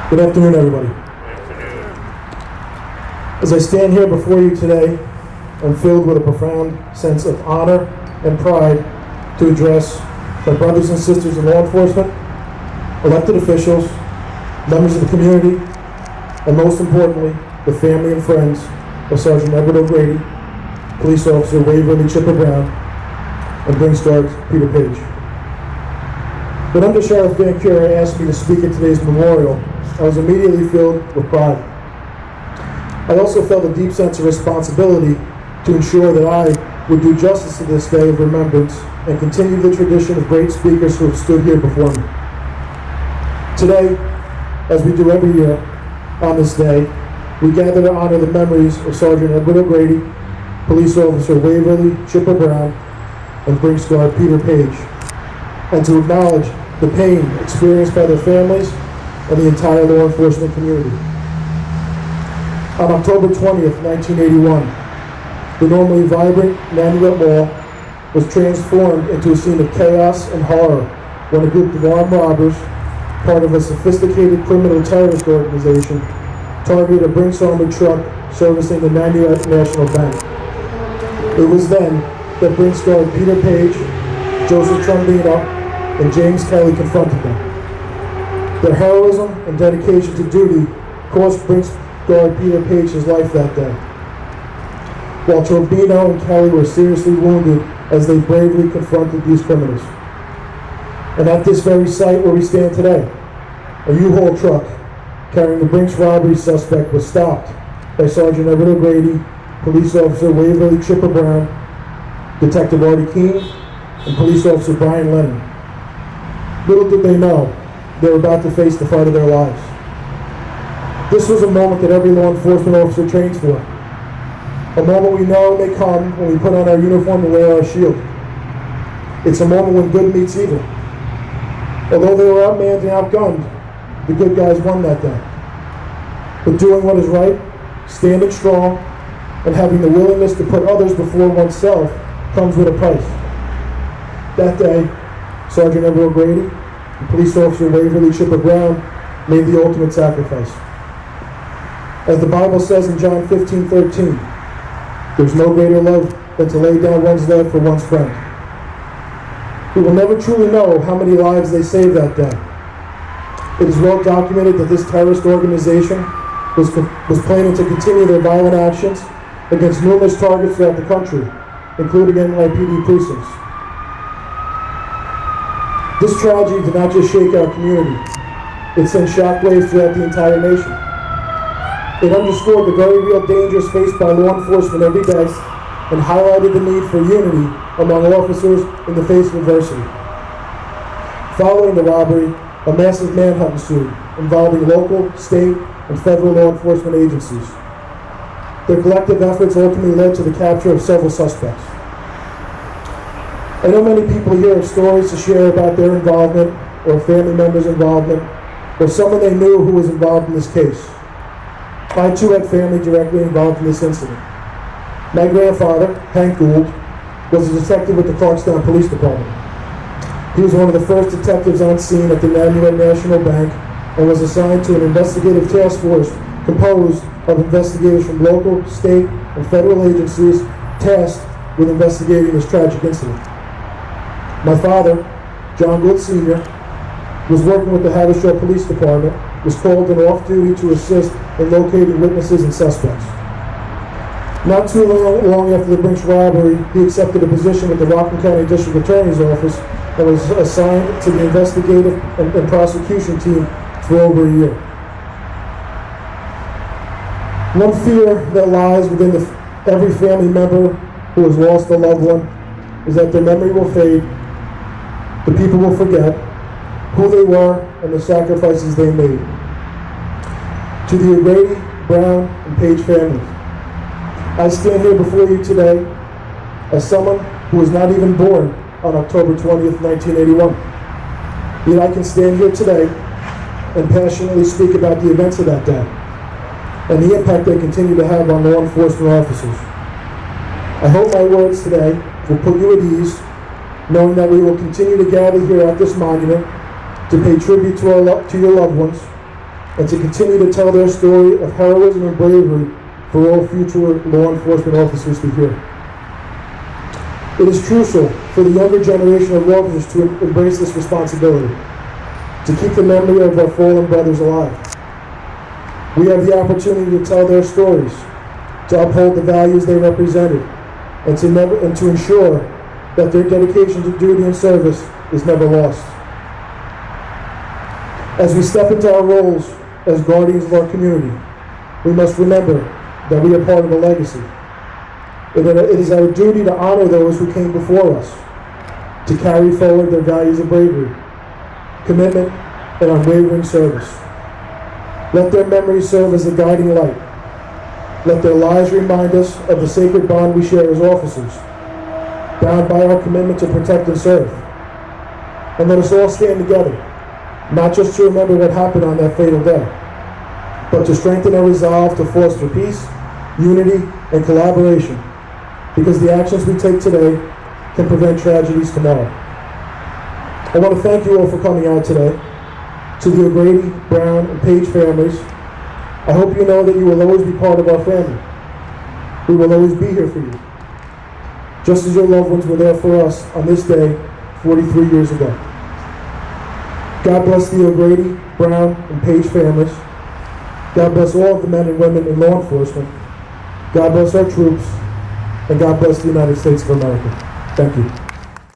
Good afternoon, everybody. As I stand here before you today, I'm filled with a profound sense of honor and pride to address my brothers and sisters in law enforcement, elected officials, members of the community, and most importantly, the family and friends of Sergeant Edward O'Grady, Police Officer Waverly Chipper Brown, and Brinks Guard Peter Page. When Under Sheriff Van Cura asked me to speak at today's memorial, I was immediately filled with pride. I also felt a deep sense of responsibility to ensure that I would do justice to this day of remembrance and continue the tradition of great speakers who have stood here before me. Today, as we do every year on this day, we gather to honor the memories of Sergeant Edward O'Grady, Police Officer Waverly Chipper Brown, and Brinks Guard Peter Page, and to acknowledge the pain experienced by their families and the entire law enforcement community. On October 20th, 1981, the normally vibrant Nyack Mall was transformed into a scene of chaos and horror when a group of armed robbers, part of a sophisticated criminal terrorist organization, targeted a Brinks armored truck servicing the Nyack National Bank. It was then that Brinks Guard Peter Page, Joseph Trombino, and James Kelly confronted them. Their heroism and dedication to duty cost Brinks Guard Peter Page his life that day, while Trombino and Kelly were seriously wounded as they bravely confronted these criminals. And at this very site where we stand today, a U-Haul truck carrying the Brinks robbery suspect was stopped by Sergeant Edward O'Grady, Police Officer Waverly Chipper Brown, Detective Artie Keene, and Police Officer Brian Lennon. Little did they know they were about to face the fight of their lives. This was a moment that every law enforcement officer trains for. A moment we know may come when we put on our uniform and wear our shield. It's a moment when good meets evil. Although they were outmanned and outgunned, the good guys won that day. But doing what is right, standing strong, and having the willingness to put others before oneself comes with a price. That day, Sergeant Edward O'Grady and Police Officer Waverly Chipper Brown made the ultimate sacrifice. As the Bible says in John 15:13, there's no greater love than to lay down one's life for one's friend. We will never truly know how many lives they saved that day. It is well documented that this terrorist organization was planning to continue their violent actions against numerous targets throughout the country, including NYPD precincts. This tragedy did not just shake our community. It sent shockwaves throughout the entire nation. It underscored the very real dangers faced by law enforcement every day and highlighted the need for unity among officers in the face of adversity. Following the robbery, a massive manhunt ensued involving local, state, and federal law enforcement agencies. Their collective efforts ultimately led to the capture of several suspects. I know many people here have stories to share about their involvement or family members' involvement or someone they knew who was involved in this case. I too had family directly involved in this incident. My grandfather, Hank Gould, was a detective with the Clarkstown Police Department. He was one of the first detectives on scene at the Nyack National Bank and was assigned to an investigative task force composed of investigators from local, state, and federal agencies tasked with investigating this tragic incident. My father, John Gould Sr., was working with the Haverstraw Police Department, was called in off-duty to assist in locating witnesses and suspects. Not too long after the Brinks robbery, he accepted a position with the Rockland County District Attorney's Office and was assigned to the investigative and prosecution team for over a year. One fear that lies within every family member who has lost a loved one is that their memory will fade, the people will forget who they were and the sacrifices they made. To the O'Grady, Brown, and Page families, I stand here before you today as someone who was not even born on October 20th, 1981. Yet I can stand here today and passionately speak about the events of that day and the impact they continue to have on law enforcement officers. I hope my words today will put you at ease, knowing that we will continue to gather here at this monument to pay tribute to your loved ones, and to continue to tell their story of heroism and bravery for all future law enforcement officers to hear. It is crucial for the younger generation of officers to embrace this responsibility, to keep the memory of our fallen brothers alive. We have the opportunity to tell their stories, to uphold the values they represented, and to ensure that their dedication to duty and service is never lost. As we step into our roles as guardians of our community, we must remember that we are part of a legacy. It is our duty to honor those who came before us, to carry forward their values of bravery, commitment, and unwavering service. Let their memories serve as a guiding light. Let their lives remind us of the sacred bond we share as officers, bound by our commitment to protect and serve. And let us all stand together, not just to remember what happened on that fatal day, but to strengthen our resolve to foster peace, unity, and collaboration, because the actions we take today can prevent tragedies tomorrow. I want to thank you all for coming out today. To the O'Grady, Brown, and Page families, I hope you know that you will always be part of our family. We will always be here for you, just as your loved ones were there for us on this day 43 years ago. God bless the O'Grady, Brown, and Page families. God bless all of the men and women in law enforcement. God bless our troops, and God bless the United States of America. Thank you.